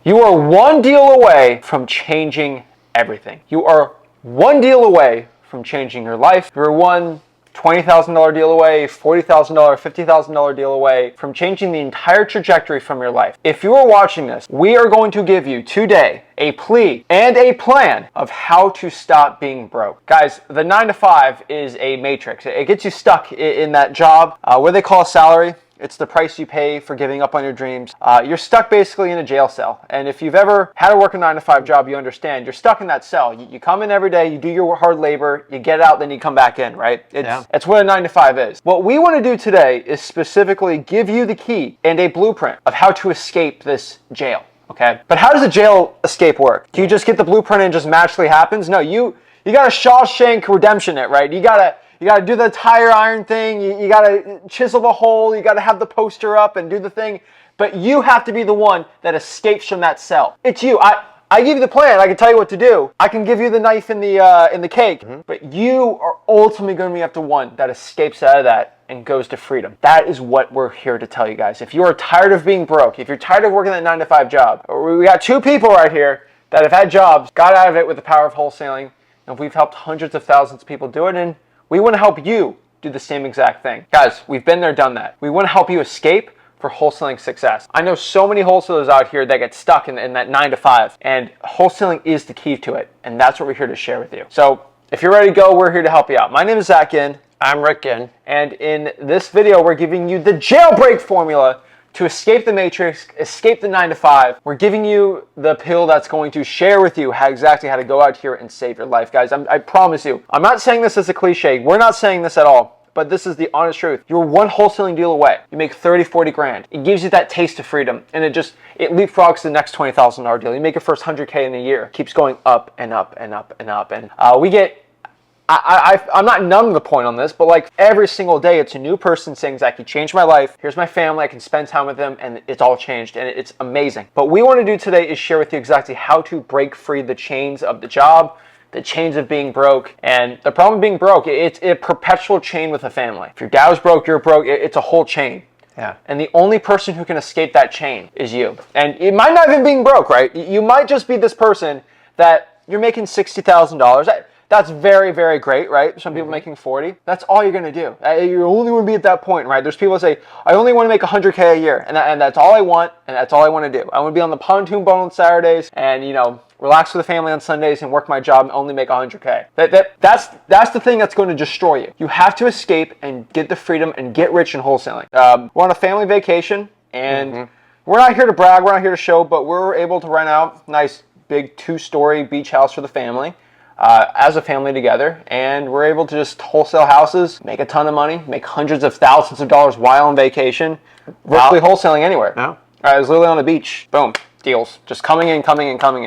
You are one deal away from changing everything. You are one deal away from changing your life. You're one $20,000 deal away, $40,000, $50,000 deal away from changing the entire trajectory from your life. If you are watching this, we are going to give you today a plea and a plan of how to stop being broke. Guys, the 9 to 5 is a matrix. It gets you stuck in that job, what they call a salary. It's the price you pay for giving up on your dreams. You're stuck basically in a jail cell. And if you've ever had to work a 9 to 5 job, you understand you're stuck in that cell. You come in every day, you do your hard labor, you get out, then you come back in, right? It's what a 9 to 5 is. What we want to do today is specifically give you the key and a blueprint of how to escape this jail, okay? But how does a jail escape work? Do you just get the blueprint and it just magically happens? No, you got to Shawshank Redemption it, right? You got to do the tire iron thing. You got to chisel the hole. You got to have the poster up and do the thing. But you have to be the one that escapes from that cell. It's you. I give you the plan. I can tell you what to do. I can give you the knife in the cake. But you are ultimately going to be the one that escapes out of that and goes to freedom. That is what we're here to tell you guys. If you are tired of being broke, if you're tired of working that 9 to 5 job, we got 2 people right here that have had jobs, got out of it with the power of wholesaling, and we've helped hundreds of thousands of people do it, and we want to help you do the same exact thing. Guys, we've been there, done that. We want to help you escape for wholesaling success. I know so many wholesalers out here that get stuck in that 9 to 5, and wholesaling is the key to it, and that's what we're here to share with you. So if you're ready to go, we're here to help you out. My name is Zach Ginn. I'm Rick Ginn. And in this video, we're giving you the jailbreak formula to escape the matrix, escape the 9 to 5. We're giving you the pill that's going to share with you exactly how to go out here and save your life. Guys, I promise you, I'm not saying this as a cliche. We're not saying this at all, but this is the honest truth. You're one wholesaling deal away. You make 30, 40 grand. It gives you that taste of freedom, and it leapfrogs to the next $20,000 deal. You make your first 100K in a year. It keeps going up and up and up and up. And I'm not numb to the point on this, but like every single day, it's a new person saying, Zach, you changed my life. Here's my family. I can spend time with them, and it's all changed, and it's amazing. But what we want to do today is share with you exactly how to break free the chains of the job, the chains of being broke. And the problem with being broke, it's a perpetual chain with a family. If your dad was broke, you're broke. It's a whole chain. Yeah. And the only person who can escape that chain is you. And it might not even be broke, right? You might just be this person that you're making $60,000. That's very, very great, right? Some people making 40. That's all you're going to do. You only want to be at that point, right? There's people that say, I only want to make 100K a year. And that's all I want, and that's all I want to do. I want to be on the pontoon boat on Saturdays and, relax with the family on Sundays and work my job and only make 100K. That's the thing that's going to destroy you. You have to escape and get the freedom and get rich in wholesaling. We're on a family vacation, and we're not here to brag. We're not here to show, but we're able to rent out a nice big 2-story beach house for the family. As a family together, and we're able to just wholesale houses, make a ton of money, make hundreds of thousands of dollars while on vacation, virtually wholesaling anywhere. Yeah. I was literally on the beach, boom, deals, just coming in,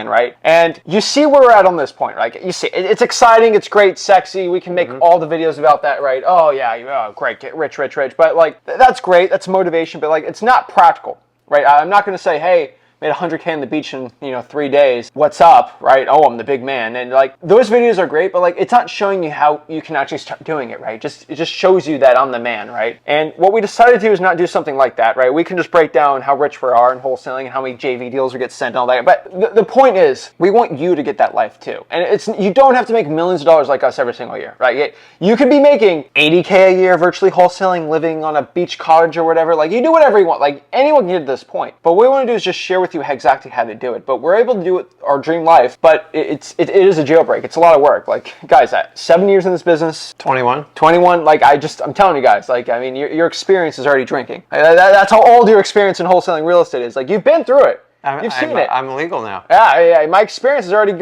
right? And you see where we're at on this point, right? You see, it's exciting, it's great, sexy, we can make all the videos about that, right? Oh yeah, great, get rich, but like, that's great, that's motivation, but like, it's not practical, right? I'm not gonna say, hey, made 100K on the beach in 3 days. What's up, right? Oh, I'm the big man. And like those videos are great, but like it's not showing you how you can actually start doing it, right? It just shows you that I'm the man, right? And what we decided to do is not do something like that, right? We can just break down how rich we are in wholesaling and how many JV deals we get sent and all that. But the point is, we want you to get that life too. And you don't have to make millions of dollars like us every single year, right? You could be making 80K a year virtually wholesaling, living on a beach cottage or whatever. Like you do whatever you want. Like anyone can get to this point. But what we want to do is just share with you exactly how to do it. But we're able to do it, our dream life, but it is a jailbreak. It's a lot of work. Like guys, 7 years in this business, 21, like I'm telling you guys, like, I mean, your experience is already drinking. That's how old your experience in wholesaling real estate is. Like you've been through it. You've seen it. I'm legal now. Yeah, my experience is already,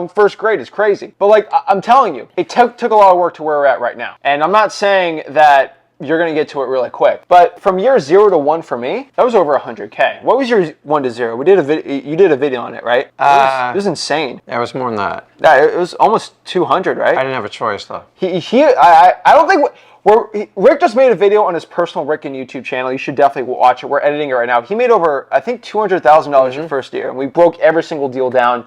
first grade. It's crazy. But like, I'm telling you, it took a lot of work to where we're at right now. And I'm not saying that you're going to get to it really quick. But from year 0 to 1 for me, that was over 100K. What was your 1 to 0? You did a video on it, right? It was insane. Yeah, it was more than that. Yeah, it was almost 200, right? I didn't have a choice though. I don't think Rick just made a video on his personal Rick and YouTube channel. You should definitely watch it. We're editing it right now. He made over, I think, $200,000 your first year, and we broke every single deal down.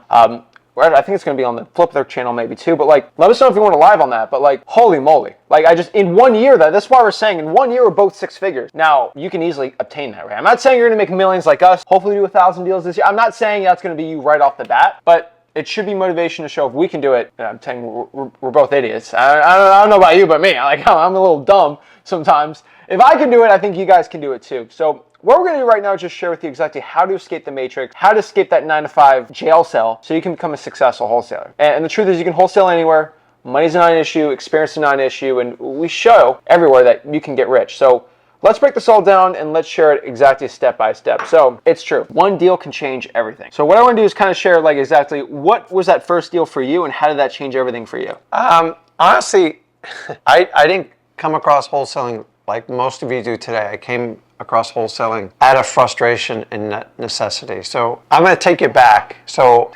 I think it's going to be on the Flip Their channel maybe too, but like, let us know if you want to live on that. But like, holy moly. Like in 1 year, that's why we're saying in 1 year, we're both 6 figures. Now, you can easily obtain that, right? I'm not saying you're going to make millions like us, hopefully do 1,000 deals this year. I'm not saying that's going to be you right off the bat, but it should be motivation to show if we can do it. I'm saying we're both idiots. I don't know about you, but me, I'm a little dumb sometimes. If I can do it, I think you guys can do it too. So what we're going to do right now is just share with you exactly how to escape the matrix, how to escape that 9-to-5 jail cell so you can become a successful wholesaler. And the truth is you can wholesale anywhere. Money's not an issue, experience is not an issue, and we show everywhere that you can get rich. So let's break this all down and let's share it exactly step by step. So it's true. One deal can change everything. So what I want to do is kind of share like exactly what was that first deal for you and how did that change everything for you? Honestly, I didn't come across wholesaling like most of you do today. I came across wholesaling out of frustration and necessity. So I'm going to take you back. So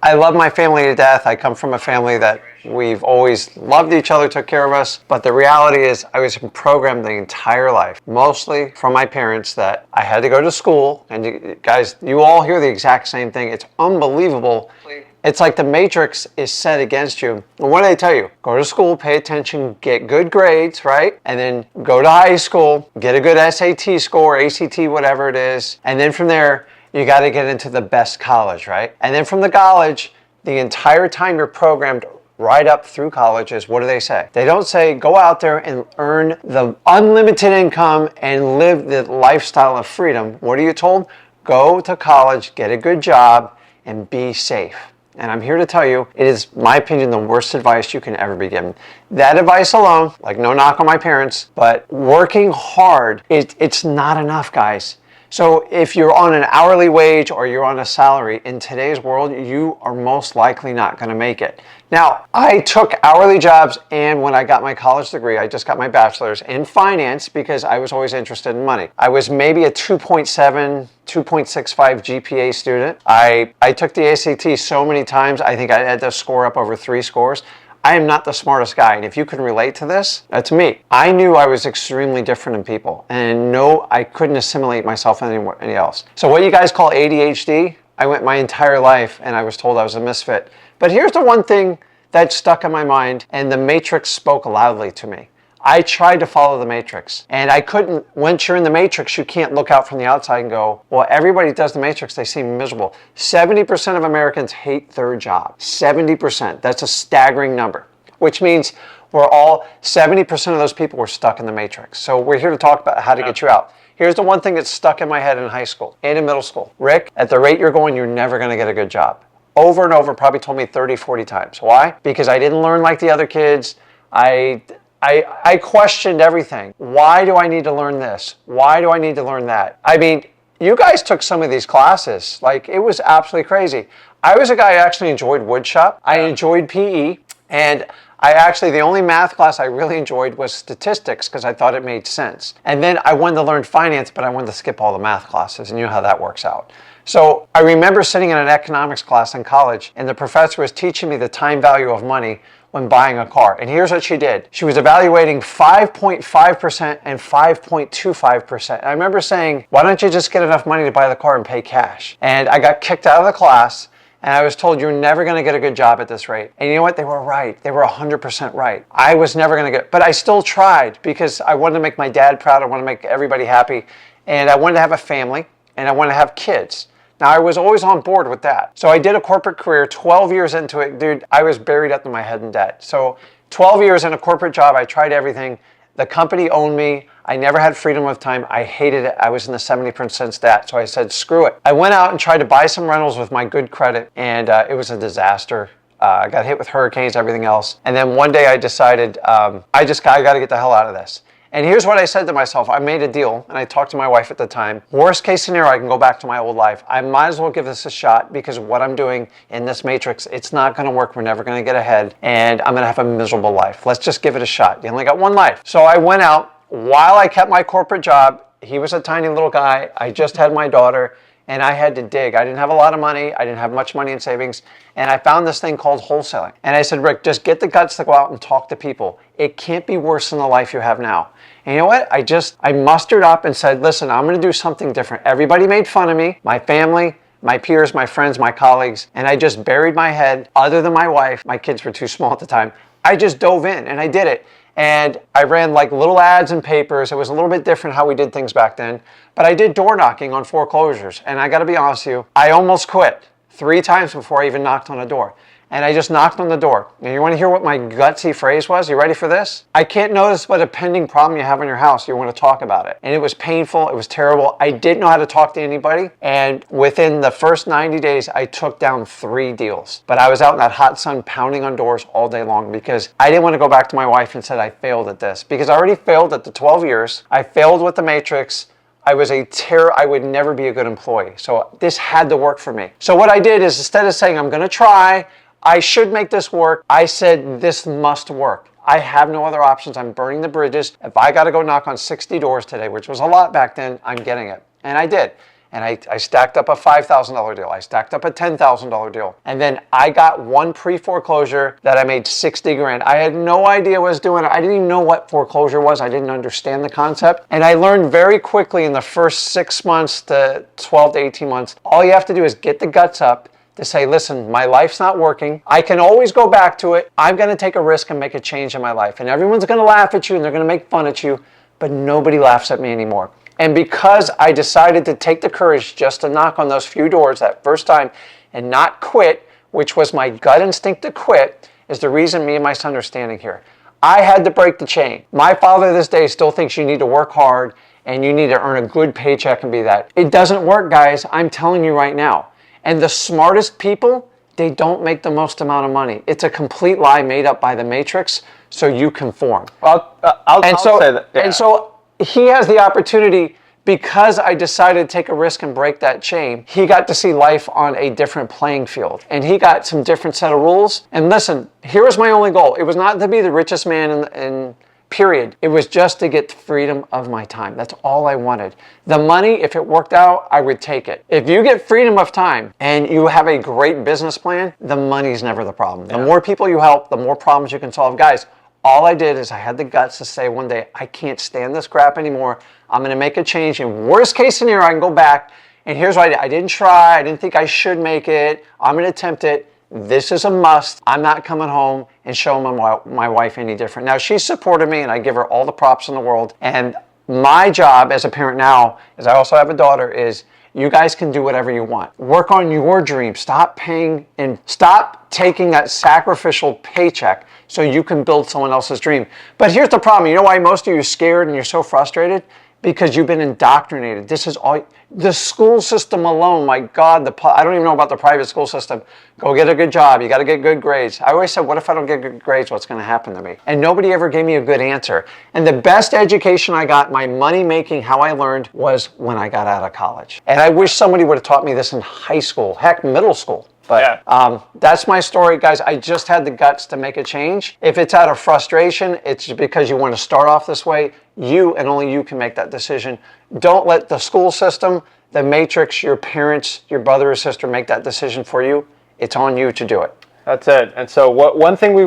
I love my family to death. I come from a family that we've always loved each other, took care of us. But the reality is I was programmed the entire life, mostly from my parents, that I had to go to school. And you guys, you all hear the exact same thing. It's unbelievable. It's like the matrix is set against you. And what do they tell you? Go to school, pay attention, get good grades, right? And then go to high school, get a good SAT score, ACT, whatever it is. And then from there, you got to get into the best college, right? And then from the college, the entire time you're programmed right up through college is, what do they say? They don't say, go out there and earn the unlimited income and live the lifestyle of freedom. What are you told? Go to college, get a good job, and be safe. And I'm here to tell you, it is, my opinion, the worst advice you can ever be given. That advice alone, like no knock on my parents, but working hard, it's not enough, guys. So if you're on an hourly wage or you're on a salary, in today's world, you are most likely not going to make it. Now, I took hourly jobs, and when I got my college degree, I just got my bachelor's in finance because I was always interested in money. I was maybe a 2.7, 2.65 GPA student. I took the ACT so many times, I think I had to score up over 3 scores. I am not the smartest guy, and if you can relate to this, that's me. I knew I was extremely different than people, and no, I couldn't assimilate myself with anybody else. So what you guys call ADHD, I went my entire life and I was told I was a misfit. But here's the one thing that stuck in my mind, and the matrix spoke loudly to me. I tried to follow the matrix, and I couldn't. Once you're in the matrix, you can't look out from the outside and go, well, everybody does the matrix, they seem miserable. 70% of Americans hate their job. 70%. That's a staggering number, which means we're all, 70% of those people were stuck in the matrix. So we're here to talk about how to get you out. Here's the one thing that stuck in my head in high school and in middle school. Rick, at the rate you're going, you're never going to get a good job. Over and over, probably told me 30, 40 times. Why? Because I didn't learn like the other kids. I questioned everything. Why do I need to learn this? Why do I need to learn that? I mean, you guys took some of these classes. Like, it was absolutely crazy. I was a guy who actually enjoyed woodshop. I enjoyed PE. And the only math class I really enjoyed was statistics because I thought it made sense. And then I wanted to learn finance, but I wanted to skip all the math classes, and you know how that works out. So I remember sitting in an economics class in college, and the professor was teaching me the time value of money when buying a car. And here's what she did. She was evaluating 5.5% and 5.25%. And I remember saying, why don't you just get enough money to buy the car and pay cash? And I got kicked out of the class, and I was told, you're never going to get a good job at this rate. And you know what? They were right. They were 100% right. I was never going to get, but I still tried because I wanted to make my dad proud. I wanted to make everybody happy. And I wanted to have a family, and I wanted to have kids. Now, I was always on board with that. So I did a corporate career, 12 years into it. Dude, I was buried up to my head in debt. So 12 years in a corporate job, I tried everything. The company owned me. I never had freedom of time. I hated it. I was in the 70% debt. So I said, screw it. I went out and tried to buy some rentals with my good credit, and it was a disaster. I got hit with hurricanes, everything else. And then one day I decided, I got to get the hell out of this. And here's what I said to myself. I made a deal, and I talked to my wife at the time. Worst case scenario, I can go back to my old life. I might as well give this a shot because what I'm doing in this matrix, it's not going to work. We're never going to get ahead, and I'm going to have a miserable life. Let's just give it a shot. You only got one life. So I went out while I kept my corporate job. He was a tiny little guy. I just had my daughter, and I had to dig. I didn't have a lot of money. I didn't have much money in savings, and I found this thing called wholesaling. And I said, Rick, just get the guts to go out and talk to people. It can't be worse than the life you have now. And you know what? I mustered up and said, listen, I'm going to do something different. Everybody made fun of me, my family, my peers, my friends, my colleagues, and I just buried my head. Other than my wife, my kids were too small at the time, I just dove in and I did it. And I ran like little ads and papers. It was a little bit different how we did things back then, but I did door knocking on foreclosures. And I gotta be honest with you, I almost quit 3 times before I even knocked on a door. And I just knocked on the door. Now you wanna hear what my gutsy phrase was? You ready for this? I can't notice what a pending problem you have in your house. You wanna talk about it. And it was painful, it was terrible. I didn't know how to talk to anybody. And within the first 90 days, I took down 3 deals. But I was out in that hot sun pounding on doors all day long because I didn't wanna go back to my wife and said I failed at this. Because I already failed at the 12 years. I failed with the matrix. I was a terror. I would never be a good employee. So this had to work for me. So what I did is instead of saying I'm gonna try, I should make this work, I said this must work. I have no other options. I'm burning the bridges. If I got to go knock on 60 doors today, which was a lot back then, I'm getting it. And I did. And I stacked up a $5,000 deal. I stacked up a $10,000 deal. And then I got one pre-foreclosure that I made 60 grand. I had no idea what I was doing. I didn't even know what foreclosure was. I didn't understand the concept. And I learned very quickly in the first 6 months to 12 to 18 months, all you have to do is get the guts up to say, listen, my life's not working. I can always go back to it. I'm gonna take a risk and make a change in my life. And everyone's gonna laugh at you and they're gonna make fun at you, but nobody laughs at me anymore. And because I decided to take the courage just to knock on those few doors that first time and not quit, which was my gut instinct to quit, is the reason me and my son are standing here. I had to break the chain. My father to this day still thinks you need to work hard and you need to earn a good paycheck and be that. It doesn't work, guys. I'm telling you right now. And the smartest people, they don't make the most amount of money. It's a complete lie made up by the Matrix so you conform. Well, I'll say that. Yeah. And so he has the opportunity, because I decided to take a risk and break that chain, he got to see life on a different playing field. And he got some different set of rules. And listen, here was my only goal. It was not to be the richest man in period. It was just to get freedom of my time. That's all I wanted. The money, if it worked out, I would take it. If you get freedom of time and you have a great business plan, the money's never the problem. The more people you help, the more problems you can solve. Guys, all I did is I had the guts to say one day, I can't stand this crap anymore. I'm gonna make a change. In worst case scenario, I can go back. And here's what I did. I didn't try. I didn't think I should make it. I'm gonna attempt it. This is a must. I'm not coming home and showing my wife any different. Now, she supported me and I give her all the props in the world. And my job as a parent now, as I also have a daughter, is you guys can do whatever you want. Work on your dreams. Stop paying and stop taking that sacrificial paycheck so you can build someone else's dream. But here's the problem. You know why most of you are scared and you're so frustrated? Because you've been indoctrinated. This is all, the school system alone, my God, I don't even know about the private school system. Go get a good job, you gotta get good grades. I always said, what if I don't get good grades, what's gonna happen to me? And nobody ever gave me a good answer. And the best education I got, my money making, how I learned, was when I got out of college. And I wish somebody would have taught me this in high school, heck, middle school. But that's my story, guys. I just had the guts to make a change. If it's out of frustration, it's because you want to start off this way. You and only you can make that decision. Don't let the school system, the matrix, your parents, your brother or sister make that decision for you. It's on you to do it. That's it. And so one thing we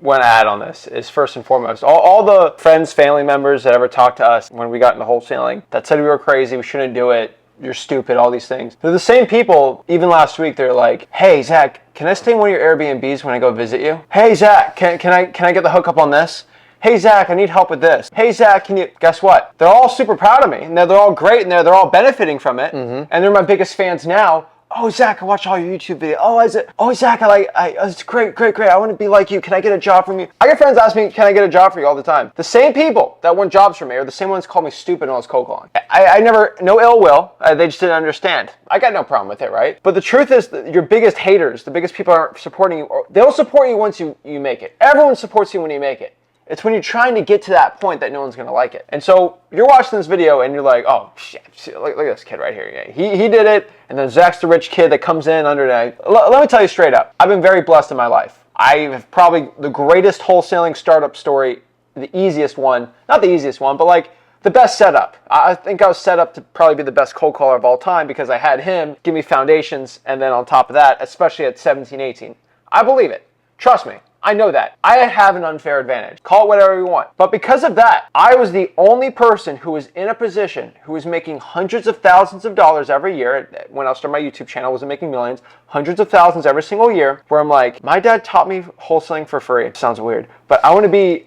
want to add on this is, first and foremost, all the friends, family members that ever talked to us when we got into wholesaling that said we were crazy, we shouldn't do it, you're stupid, all these things. They're the same people. Even last week, they're like, hey, Zach, can I stay in one of your Airbnbs when I go visit you? Hey, Zach, can I get the hookup on this? Hey, Zach, I need help with this. Hey, Zach, can you... Guess what? They're all super proud of me. And they're all great, and they're all benefiting from it. And they're my biggest fans now. Oh, Zach, I watch all your YouTube videos. Oh, Zach, it's great. I want to be like you. Can I get a job from you? I get friends ask me, can I get a job for you all the time? The same people that want jobs from me are the same ones call me stupid when I was cold calling. I never, no ill will. They just didn't understand. I got no problem with it, right? But the truth is that your biggest haters, the biggest people aren't supporting you, they'll support you once you make it. Everyone supports you when you make it. It's when you're trying to get to that point that no one's going to like it. And so you're watching this video and you're like, oh, shit, look at this kid right here. Yeah, he did it. And then Zach's the rich kid that comes in under that. Let me tell you straight up. I've been very blessed in my life. I have probably the greatest wholesaling startup story, the easiest one. Not the easiest one, but like the best setup. I think I was set up to probably be the best cold caller of all time because I had him give me foundations. And then on top of that, especially at 17, 18, I believe it. Trust me. I know that. I have an unfair advantage. Call it whatever you want. But because of that, I was the only person who was in a position who was making hundreds of thousands of dollars every year. When I started my YouTube channel, I wasn't making millions, hundreds of thousands every single year, where I'm like, my dad taught me wholesaling for free. It sounds weird, but I want to be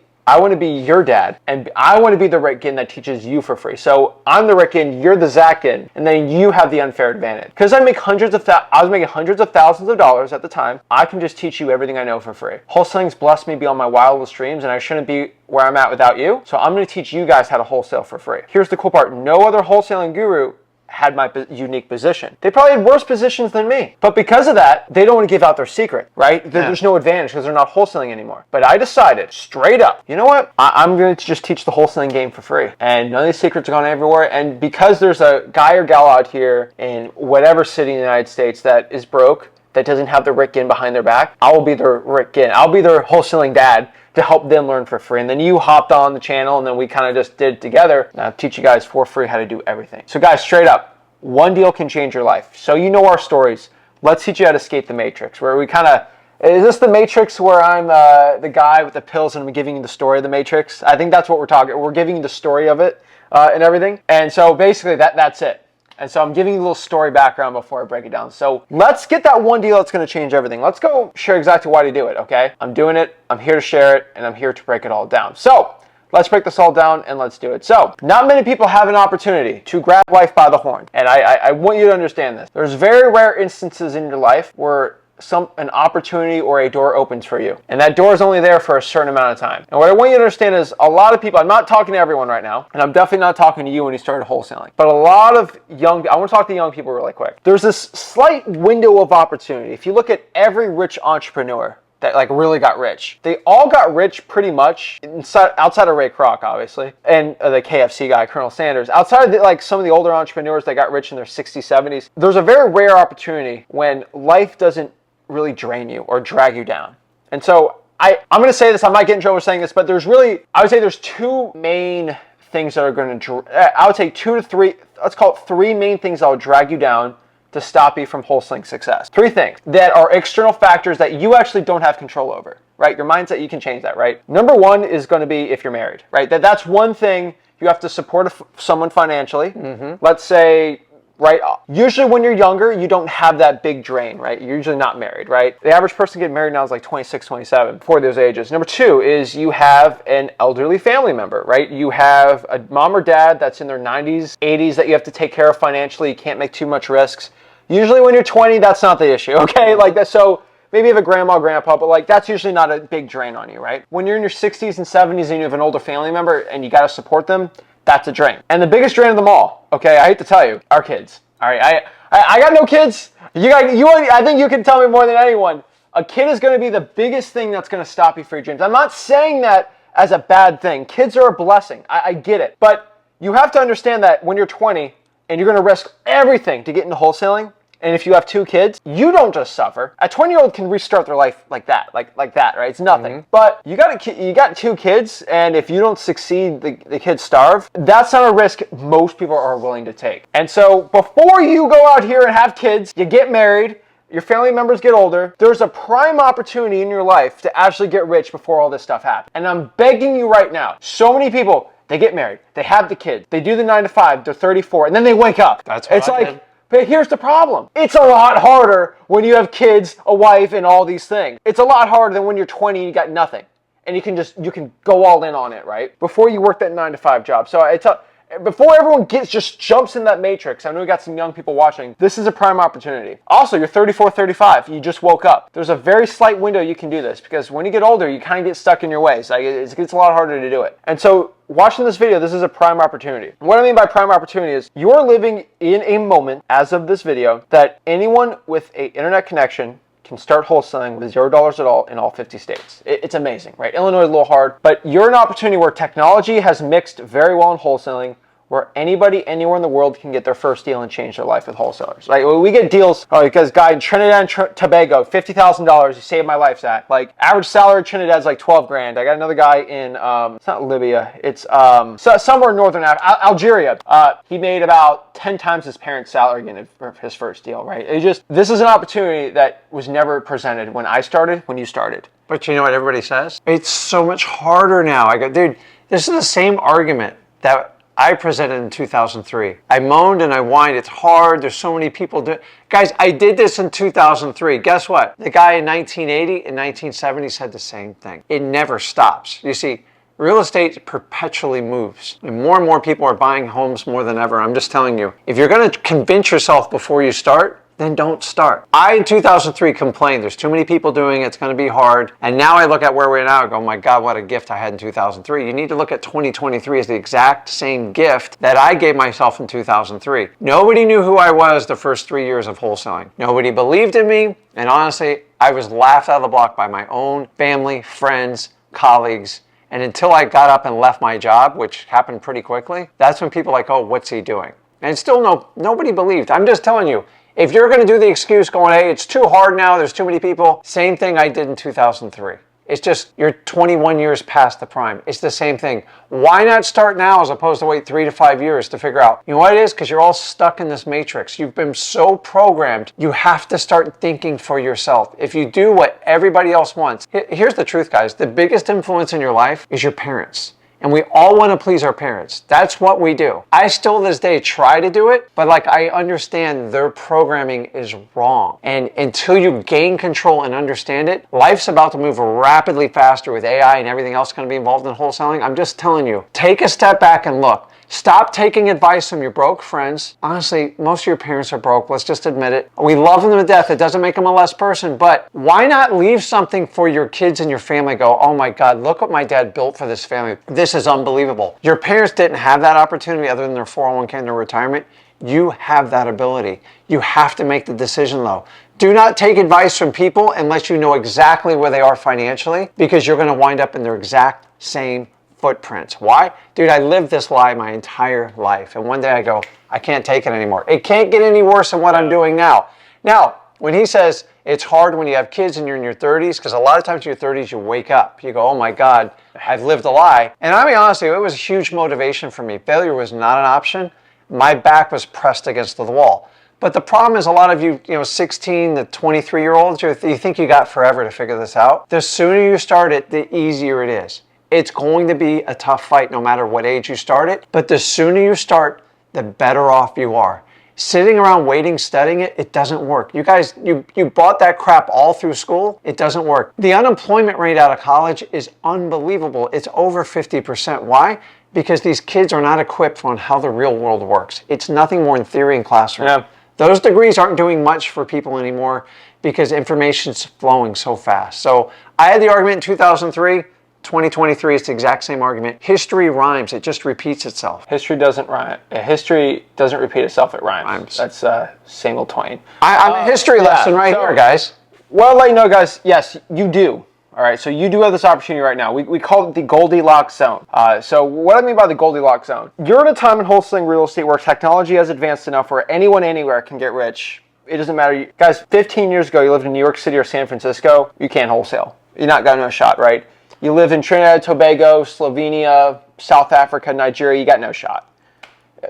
your dad, and I want to be the Rick Ginn that teaches you for free. So I'm the Rick Ginn, you're the Zach Ginn, and then you have the unfair advantage. Because I was making hundreds of thousands of dollars at the time, I can just teach you everything I know for free. Wholesaling's blessed me beyond my wildest dreams, and I shouldn't be where I'm at without you. So I'm going to teach you guys how to wholesale for free. Here's the cool part. No other wholesaling guru had my unique position. They probably had worse positions than me. But because of that, they don't want to give out their secret, right? There's no advantage because they're not wholesaling anymore. But I decided straight up, you know what? I'm going to just teach the wholesaling game for free. And none of these secrets are going everywhere. And because there's a guy or gal out here in whatever city in the United States that is broke, that doesn't have the Rick Ginn behind their back, I will be their Rick Ginn. I'll be their wholesaling dad to help them learn for free. And then you hopped on the channel and then we kind of just did it together. And I'll teach you guys for free how to do everything. So guys, straight up, one deal can change your life. So you know our stories. Let's teach you how to escape the matrix, where we kind of, is this the matrix where I'm the guy with the pills and I'm giving you the story of the matrix? I think that's what we're talking. We're giving you the story of it and everything. And so basically that's it. And so I'm giving you a little story background before I break it down. So let's get that one deal that's going to change everything. Let's go share exactly why to do it, okay? I'm doing it, I'm here to share it, and I'm here to break it all down. So let's break this all down and let's do it. So not many people have an opportunity to grab life by the horn. And I want you to understand this. There's very rare instances in your life where an opportunity or a door opens for you. And that door is only there for a certain amount of time. And what I want you to understand is a lot of people, I'm not talking to everyone right now, and I'm definitely not talking to you when you started wholesaling, but a lot of I want to talk to young people really quick. There's this slight window of opportunity. If you look at every rich entrepreneur that like really got rich, they all got rich pretty much outside of Ray Kroc, obviously, and the KFC guy, Colonel Sanders. Outside of like some of the older entrepreneurs that got rich in their 60s, 70s, there's a very rare opportunity when life doesn't really drain you or drag you down. And so I'm going to say this, I might get in trouble saying this, but I would say there's two main things that are going to, I would say 2 to 3, let's call it 3 main things that will drag you down to stop you from wholesaling success. 3 things that are external factors that you actually don't have control over, right? Your mindset, you can change that, right? Number 1 is going to be if you're married, right? That's one thing. You have to support someone financially. Let's say, right, usually when you're younger, you don't have that big drain, right? You're usually not married, right? The average person getting married now is like 26, 27, before those ages. Number 2 is you have an elderly family member, right? You have a mom or dad that's in their 90s, 80s that you have to take care of financially. You can't make too much risks. Usually when you're 20, that's not the issue, okay? Like that, so maybe you have a grandma, grandpa, but like that's usually not a big drain on you, right? When you're in your 60s and 70s and you have an older family member and you got to support them, that's a drain. And the biggest drain of them all, okay, I hate to tell you, are kids. All right, I got no kids. I think you can tell me more than anyone. A kid is going to be the biggest thing that's going to stop you from your dreams. I'm not saying that as a bad thing. Kids are a blessing. I get it. But you have to understand that when you're 20 and you're going to risk everything to get into wholesaling, and if you have 2 kids, you don't just suffer. A 20-year-old can restart their life like that, like that, right? It's nothing. But you got 2 kids, and if you don't succeed, the kids starve. That's not a risk most people are willing to take. And so before you go out here and have kids, you get married, your family members get older, there's a prime opportunity in your life to actually get rich before all this stuff happens. And I'm begging you right now, so many people, they get married, they have the kids, they do the 9 to 5, they're 34, and then they wake up. That's what I did. But here's the problem. It's a lot harder when you have kids, a wife, and all these things. It's a lot harder than when you're 20 and you got nothing. And you can go all in on it, right? Before you work that 9 to 5 job. So before everyone just jumps in that matrix, I know we got some young people watching, this is a prime opportunity. Also, you're 34, 35, you just woke up. There's a very slight window you can do this because when you get older, you kind of get stuck in your ways. It gets a lot harder to do it. And so watching this video, this is a prime opportunity. What I mean by prime opportunity is you're living in a moment, as of this video, that anyone with an internet connection can start wholesaling with $0 at all in all 50 states. It's amazing, right? Illinois is a little hard, but you're an opportunity where technology has mixed very well in wholesaling where anybody anywhere in the world can get their first deal and change their life with wholesalers. Like we get deals, because guy in Trinidad and Tobago, $50,000, you saved my life, Zach. Like average salary in Trinidad is like 12 grand. I got another guy in, it's not Libya, it's somewhere in Northern Africa, Algeria. He made about 10 times his parents' salary again for his first deal, right? This is an opportunity that was never presented when I started, when you started. But you know what everybody says? It's so much harder now. I go, dude, this is the same argument that I presented in 2003. I moaned and I whined. It's hard. There's so many people do. Guys, I did this in 2003. Guess what? The guy in 1980 and 1970 said the same thing. It never stops. You see, real estate perpetually moves. And more people are buying homes more than ever. I'm just telling you, if you're going to convince yourself before you start, then don't start. I, in 2003, complained, there's too many people doing it, it's gonna be hard. And now I look at where we're now and go, oh my God, what a gift I had in 2003. You need to look at 2023 as the exact same gift that I gave myself in 2003. Nobody knew who I was the first 3 years of wholesaling. Nobody believed in me, and honestly, I was laughed out of the block by my own family, friends, colleagues. And until I got up and left my job, which happened pretty quickly, that's when people are like, oh, what's he doing? And still nobody believed. I'm just telling you, if you're going to do the excuse going, hey, it's too hard now, there's too many people, same thing I did in 2003. It's just you're 21 years past the prime. It's the same thing. Why not start now as opposed to wait 3 to 5 years to figure out? You know what it is? Because you're all stuck in this matrix. You've been so programmed. You have to start thinking for yourself. If you do what everybody else wants, here's the truth, guys. The biggest influence in your life is your parents. And we all want to please our parents. That's what we do. I still to this day try to do it, but like I understand their programming is wrong. And until you gain control and understand it, life's about to move rapidly faster with AI and everything else going to be involved in wholesaling. I'm just telling you, take a step back and look. Stop taking advice from your broke friends. Honestly, most of your parents are broke. Let's just admit it. We love them to death. It doesn't make them a less person, but why not leave something for your kids and your family? Go, oh my God, look what my dad built for this family. This is unbelievable. Your parents didn't have that opportunity other than their 401k and their retirement. You have that ability. You have to make the decision though. Do not take advice from people unless you know exactly where they are financially, because you're going to wind up in their exact same footprints. Why? Dude, I lived this lie my entire life. And one day I go, I can't take it anymore. It can't get any worse than what I'm doing now. Now, when he says it's hard when you have kids and you're in your 30s, because a lot of times in your 30s you wake up, you go, oh my God, I've lived a lie. And I mean, honestly, it was a huge motivation for me. Failure was not an option. My back was pressed against the wall. But the problem is a lot of you, 16 to 23-year-olds, you think you got forever to figure this out. The sooner you start it, the easier it is. It's going to be a tough fight no matter what age you start it, but the sooner you start, the better off you are. Sitting around waiting, studying it, it doesn't work. You guys, you bought that crap all through school, it doesn't work. The unemployment rate out of college is unbelievable. It's over 50%. Why? Because these kids are not equipped on how the real world works. It's nothing more than theory in classroom. Yeah. Those degrees aren't doing much for people anymore because information's flowing so fast. So I had the argument in 2003. 2023 is the exact same argument. History rhymes. It just repeats itself. History doesn't rhyme. History doesn't repeat itself. It rhymes. That's same old Twain. I'm a history lesson right here, guys. Well, I'll let you know, guys. Yes, you do. All right, so you do have this opportunity right now. We call it the Goldilocks Zone. So what I mean by the Goldilocks Zone, you're at a time in wholesaling real estate where technology has advanced enough where anyone anywhere can get rich. It doesn't matter. Guys, 15 years ago, you lived in New York City or San Francisco, you can't wholesale. You're not got no shot, right? You live in Trinidad, Tobago, Slovenia, South Africa, Nigeria, you got no shot.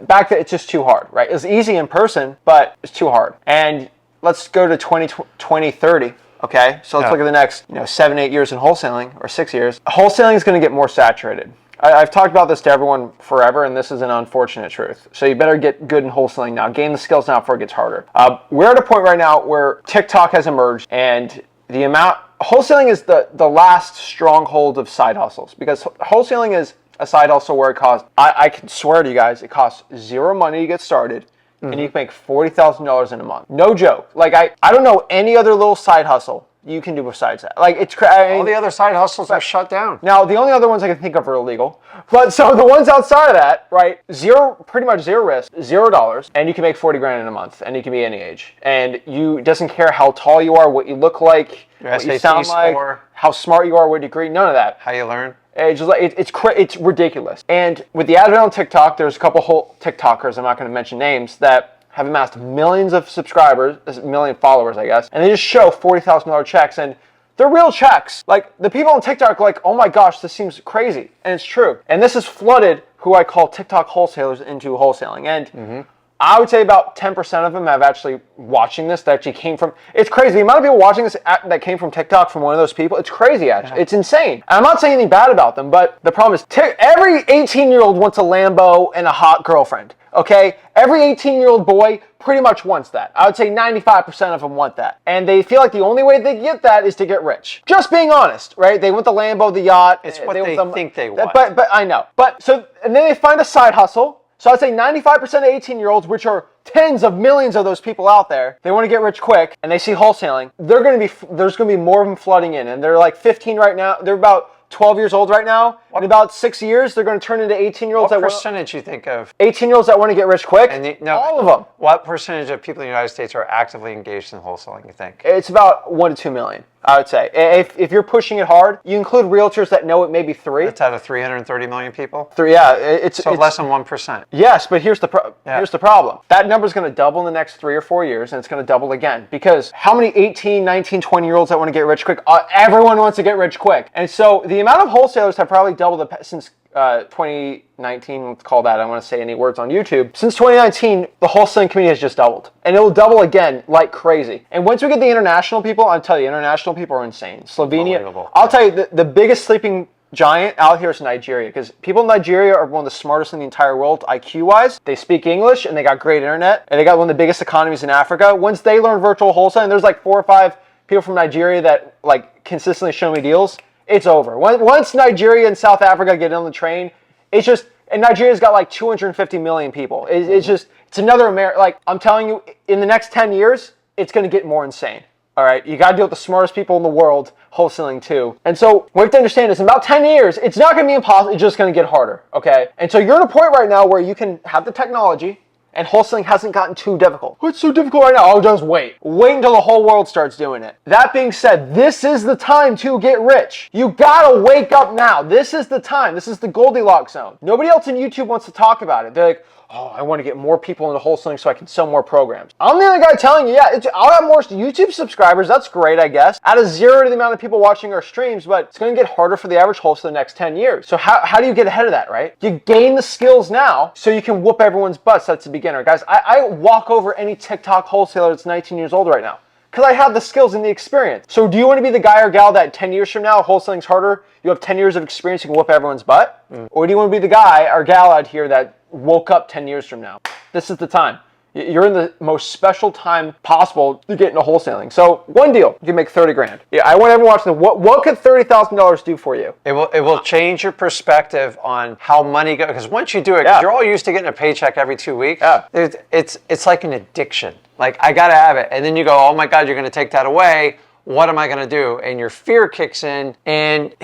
Back then, it's just too hard, right? It's easy in person, but it's too hard. And let's go to 2030, okay? So let's look at the next 7, 8 years in wholesaling, or 6 years. Wholesaling is going to get more saturated. I've talked about this to everyone forever, and this is an unfortunate truth. So you better get good in wholesaling now. Gain the skills now before it gets harder. We're at a point right now where TikTok has emerged, and the amount... Wholesaling is the last stronghold of side hustles, because wholesaling is a side hustle where it costs, I can swear to you guys, it costs zero money to get started, and you can make $40,000 in a month. No joke. Like, I don't know any other little side hustle you can do besides that. Like, it's all the other side hustles are shut down. Now, the only other ones I can think of are illegal. But so the ones outside of that, right? Pretty much zero risk, $0, and you can make 40 grand in a month, and you can be any age. And it doesn't care how tall you are, what you look like, what you sound like, how smart you are, what degree, none of that. How you learn. It's just like it's ridiculous. And with the advent on TikTok, there's a couple whole TikTokers, I'm not going to mention names, that have amassed millions of subscribers, a million followers, I guess, and they just show $40,000 checks, and they're real checks. Like, the people on TikTok are like, oh my gosh, this seems crazy, and it's true. And this has flooded who I call TikTok wholesalers into wholesaling, and I would say about 10% of them have actually watching this that actually came from, it's crazy. The amount of people watching this that came from TikTok from one of those people, it's crazy actually. Yeah. It's insane. And I'm not saying anything bad about them, but the problem is every 18-year-old wants a Lambo and a hot girlfriend, okay? Every 18-year-old boy pretty much wants that. I would say 95% of them want that. And they feel like the only way they get that is to get rich. Just being honest, right? They want the Lambo, the yacht. It's what they think they want. But I know. And then they find a side hustle. So I'd say 95% of 18-year-olds, which are tens of millions of those people out there, they want to get rich quick, and they see wholesaling. There's going to be more of them flooding in, and they're like 15 right now. They're about 12 years old right now. In about 6 years, they're going to turn into 18-year-olds. What percentage you think of? 18-years that want to get rich quick? All of them. What percentage of people in the United States are actively engaged in wholesaling, you think? It's about 1 to 2 million, I would say. If you're pushing it hard, you include realtors that know it, maybe 3. That's out of 330 million people? 3, yeah. It's less than 1%. Yes, but here's the problem. That number's going to double in the next 3 or 4 years, and it's going to double again. Because how many 18, 19, 20-year-olds that want to get rich quick? Everyone wants to get rich quick. And so the amount of wholesalers have probably doubled since 2019, let's call that. I don't want to say any words on YouTube. Since 2019, the wholesaling community has just doubled. And it will double again like crazy. And once we get the international people, I'll tell you, international people are insane. Slovenia, I'll tell you, the biggest sleeping giant out here is Nigeria, because people in Nigeria are one of the smartest in the entire world IQ-wise. They speak English, and they got great internet, and they got one of the biggest economies in Africa. Once they learn virtual wholesaling, there's like 4 or 5 people from Nigeria that like consistently show me deals. It's over. Once Nigeria and South Africa get on the train, it's just, and Nigeria's got like 250 million people. It's another America. Like, I'm telling you, in the next 10 years, it's going to get more insane. All right, you got to deal with the smartest people in the world, wholesaling too. And so what we have to understand is in about 10 years, it's not going to be impossible. It's just going to get harder, okay? And so you're at a point right now where you can have the technology, and wholesaling hasn't gotten too difficult. What's so difficult right now? Oh, just wait. Wait until the whole world starts doing it. That being said, this is the time to get rich. You gotta wake up now. This is the time. This is the Goldilocks Zone. Nobody else on YouTube wants to talk about it. They're like, oh, I want to get more people into wholesaling so I can sell more programs. I'm the only guy telling you, yeah, I'll have more YouTube subscribers. That's great, I guess. Out of 0 to the amount of people watching our streams, but it's going to get harder for the average wholesaler the next 10 years. So how do you get ahead of that, right? You gain the skills now so you can whoop everyone's butts that's a beginner. Guys, I walk over any TikTok wholesaler that's 19 years old right now because I have the skills and the experience. So do you want to be the guy or gal that 10 years from now, wholesaling's harder, you have 10 years of experience, you can whoop everyone's butt? Or do you want to be the guy or gal out here that woke up 10 years from now? This is the time. You're in the most special time possible to get into wholesaling. So one deal, you can make 30 grand. Yeah, I want everyone watching. What could $30,000 do for you? It will change your perspective on how money goes. Because once you do it, you're all used to getting a paycheck every 2 weeks. Yeah. It's like an addiction. Like, I gotta have it, and then you go, oh my God, you're gonna take that away. What am I gonna do? And your fear kicks in, and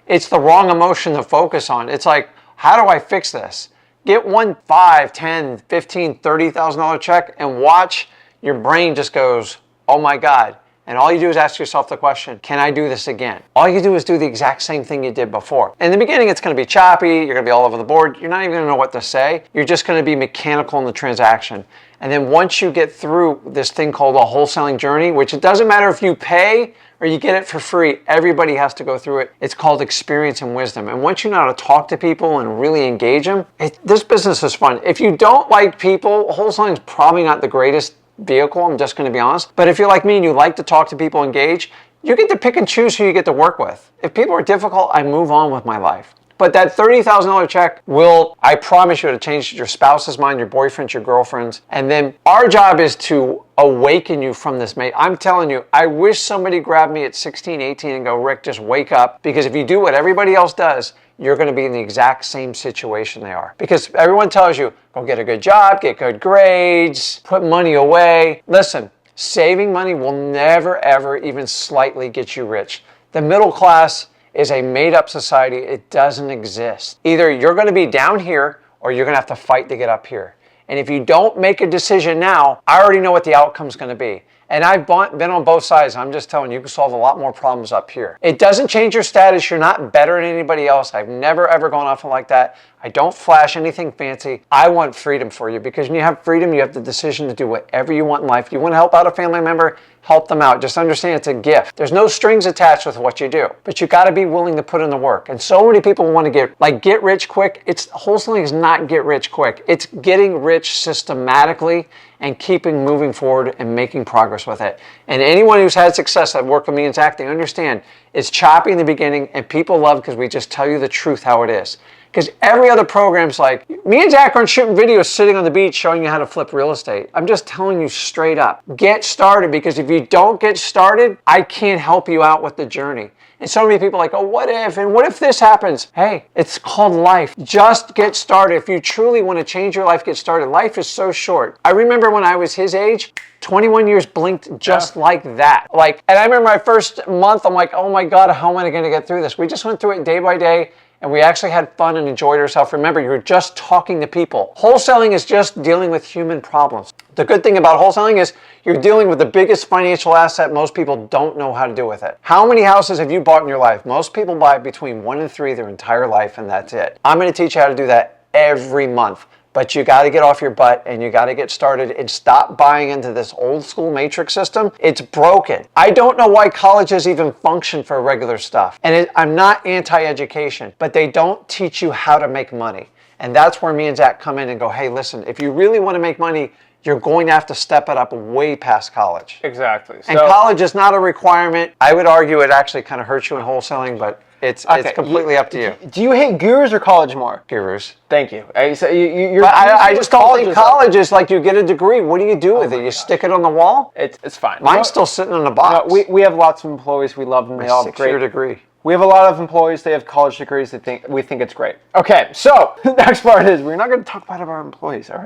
it's the wrong emotion to focus on. It's like, how do I fix this? Get one $5, $10, $15, $30,000 check and watch your brain just goes, oh my God. And all you do is ask yourself the question, can I do this again? All you do is do the exact same thing you did before. In the beginning, it's going to be choppy. You're going to be all over the board. You're not even going to know what to say. You're just going to be mechanical in the transaction. And then once you get through this thing called a wholesaling journey, which it doesn't matter if you pay or you get it for free, everybody has to go through it. It's called experience and wisdom. And once you know how to talk to people and really engage them, this business is fun. If you don't like people, wholesaling is probably not the greatest vehicle, I'm just going to be honest. But if you're like me and you like to talk to people, engage, you get to pick and choose who you get to work with. If people are difficult, I move on with my life. But that $30,000 check will, I promise you, to change your spouse's mind, your boyfriend's, your girlfriend's. And then our job is to awaken you from this, mate. I'm telling you, I wish somebody grabbed me at 16, 18 and go, Rick, just wake up. Because if you do what everybody else does, you're going to be in the exact same situation they are. Because everyone tells you, go get a good job, get good grades, put money away. Listen, saving money will never, ever even slightly get you rich. The middle class is a made-up society. It doesn't exist. Either you're going to be down here or you're going to have to fight to get up here. And if you don't make a decision now, I already know what the outcome's going to be. And I've been on both sides. I'm just telling you, you can solve a lot more problems up here. It doesn't change your status. You're not better than anybody else. I've never, ever gone off like that. I don't flash anything fancy. I want freedom for you, because when you have freedom, you have the decision to do whatever you want in life. You want to help out a family member, help them out. Just understand it's a gift. There's no strings attached with what you do, but you got to be willing to put in the work. And so many people want to get rich quick. Wholesaling is not get rich quick. It's getting rich systematically and keeping moving forward and making progress with it. And anyone who's had success that worked with me and Zach, they understand it's choppy in the beginning, and people love because we just tell you the truth how it is. Because every other program's like, me and Zach aren't shooting videos sitting on the beach showing you how to flip real estate. I'm just telling you straight up, get started, because if you don't get started, I can't help you out with the journey. And so many people are like, oh, what if? And what if this happens? Hey, it's called life. Just get started. If you truly want to change your life, get started. Life is so short. I remember when I was his age, 21 years blinked just like that. And I remember my first month, I'm like, oh my God, how am I going to get through this? We just went through it day by day, and we actually had fun and enjoyed ourselves. Remember, you're just talking to people. Wholesaling is just dealing with human problems. The good thing about wholesaling is you're dealing with the biggest financial asset most people don't know how to do with it. How many houses have you bought in your life? Most people buy between 1 and 3 their entire life, and that's it. I'm going to teach you how to do that every month. But you got to get off your butt, and you got to get started and stop buying into this old school matrix system. It's broken. I don't know why colleges even function for regular stuff. And I'm not anti-education, but they don't teach you how to make money. And that's where me and Zach come in and go, hey, listen, if you really want to make money, you're going to have to step it up way past college. Exactly. And college is not a requirement. I would argue it actually kind of hurts you in wholesaling, but it's completely up to you. Do you hate gurus or college more? Gurus. Thank you. I just don't think college is like you get a degree. What do you do with it? You stick it on the wall? It's fine. Mine's still sitting in a box. No, we have lots of employees. We love them. They all have great 6-year degree. We have a lot of employees. They have college degrees. We think it's great. Okay, so the next part is we're not going to talk about our employees. All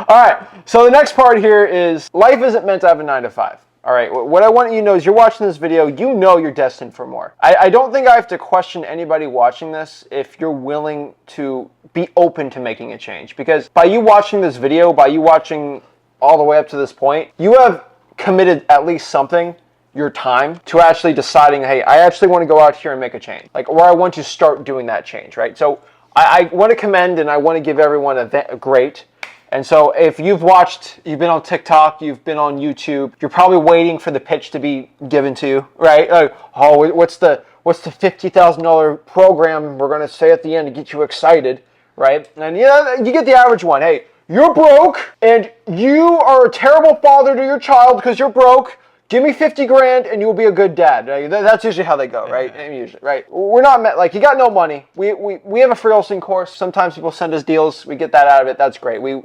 right. So the next part here is life isn't meant to have a 9 to 5. All right, what I want you to know is you're watching this video, you know you're destined for more. I don't think I have to question anybody watching this if you're willing to be open to making a change. Because by you watching this video, by you watching all the way up to this point, you have committed at least something, your time, to actually deciding, hey, I actually want to go out here and make a change. Or I want to start doing that change, right? So I want to commend and I want to give everyone a great. And so if you've been on TikTok, you've been on YouTube, you're probably waiting for the pitch to be given to you, right? Like, oh, what's the $50,000 program we're going to say at the end to get you excited, right? And you get the average one. Hey, you're broke and you are a terrible father to your child because you're broke. Give me 50 grand and you'll be a good dad. That's usually how they go, right? Usually, right? We're not you got no money. We have a free wholesaling course. Sometimes people send us deals. We get that out of it. That's great. We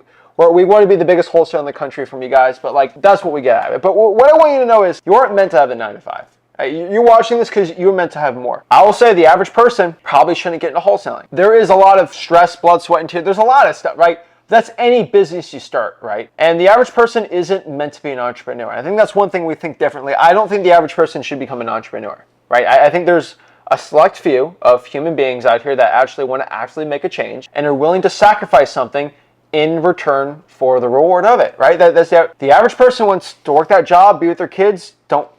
want to be the biggest wholesaler in the country from you guys, but that's what we get out of it. But what I want you to know is you aren't meant to have a 9 to 5. You're watching this because you're meant to have more. I will say the average person probably shouldn't get into wholesaling. There is a lot of stress, blood, sweat, and tears. There's a lot of stuff, right? That's any business you start, right? And the average person isn't meant to be an entrepreneur. I think that's one thing we think differently. I don't think the average person should become an entrepreneur, right? I think there's a select few of human beings out here that actually want to actually make a change and are willing to sacrifice something in return for the reward of it, right? That's the average person wants to work that job, be with their kids, don't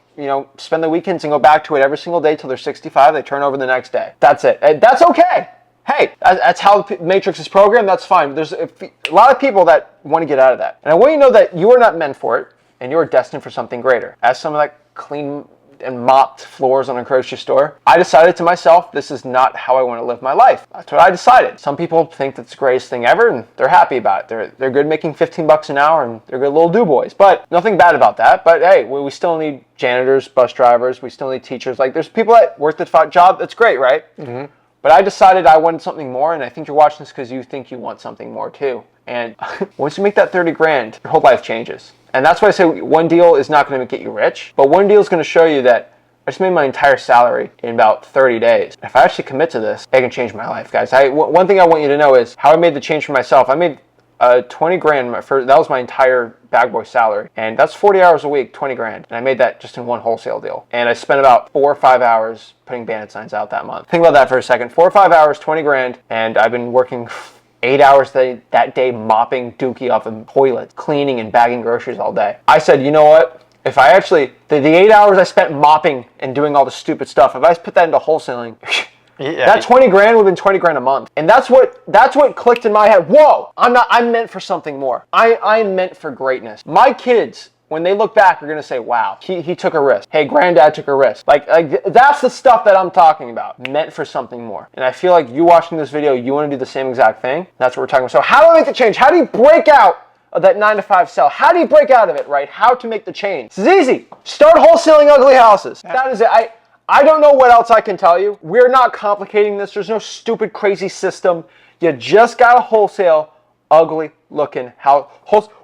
spend the weekends and go back to it every single day till they're 65. They turn over the next day. That's it. And that's okay. Hey, that's how the Matrix is programmed. That's fine. There's a lot of people that want to get out of that. And I want you to know that you are not meant for it, and you are destined for something greater. As someone that cleaned and mopped floors on a grocery store, I decided to myself, this is not how I want to live my life. That's what I decided. Some people think that's the greatest thing ever, and they're happy about it. They're good making 15 bucks an hour, and they're good little do-boys. But nothing bad about that. But hey, we still need janitors, bus drivers. We still need teachers. There's people that work the job. That's great, right? Mm-hmm. But I decided I wanted something more, and I think you're watching this because you think you want something more too. And once you make that 30 grand, your whole life changes. And that's why I say one deal is not going to get you rich, but one deal is going to show you that I just made my entire salary in about 30 days. If I actually commit to this, it can change my life, guys. One thing I want you to know is how I made the change for myself. I made 20 grand, that was my entire bag boy salary. And that's 40 hours a week, 20 grand. And I made that just in one wholesale deal. And I spent about 4 or 5 hours putting bandit signs out that month. Think about that for a second. 4 or 5 hours, 20 grand. And I've been working 8 hours that day mopping dookie off of toilets, cleaning and bagging groceries all day. I said, you know what? If I actually, the 8 hours I spent mopping and doing all the stupid stuff, if I put that into wholesaling, that 20 grand would have been 20 grand a month. And that's what clicked in my head. Whoa, I'm meant for something more. I'm meant for greatness. My kids, when they look back, are going to say, wow, he took a risk. Hey, granddad took a risk. Like that's the stuff that I'm talking about. Meant for something more. And I feel like you watching this video, you want to do the same exact thing. That's what we're talking about. So how do I make the change? How do you break out of that 9-to-5 cell? How do you break out of it, right? How to make the change? This is easy. Start wholesaling ugly houses. That is it. I don't know what else I can tell you. We're not complicating this. There's no stupid, crazy system. You just got to wholesale ugly looking house.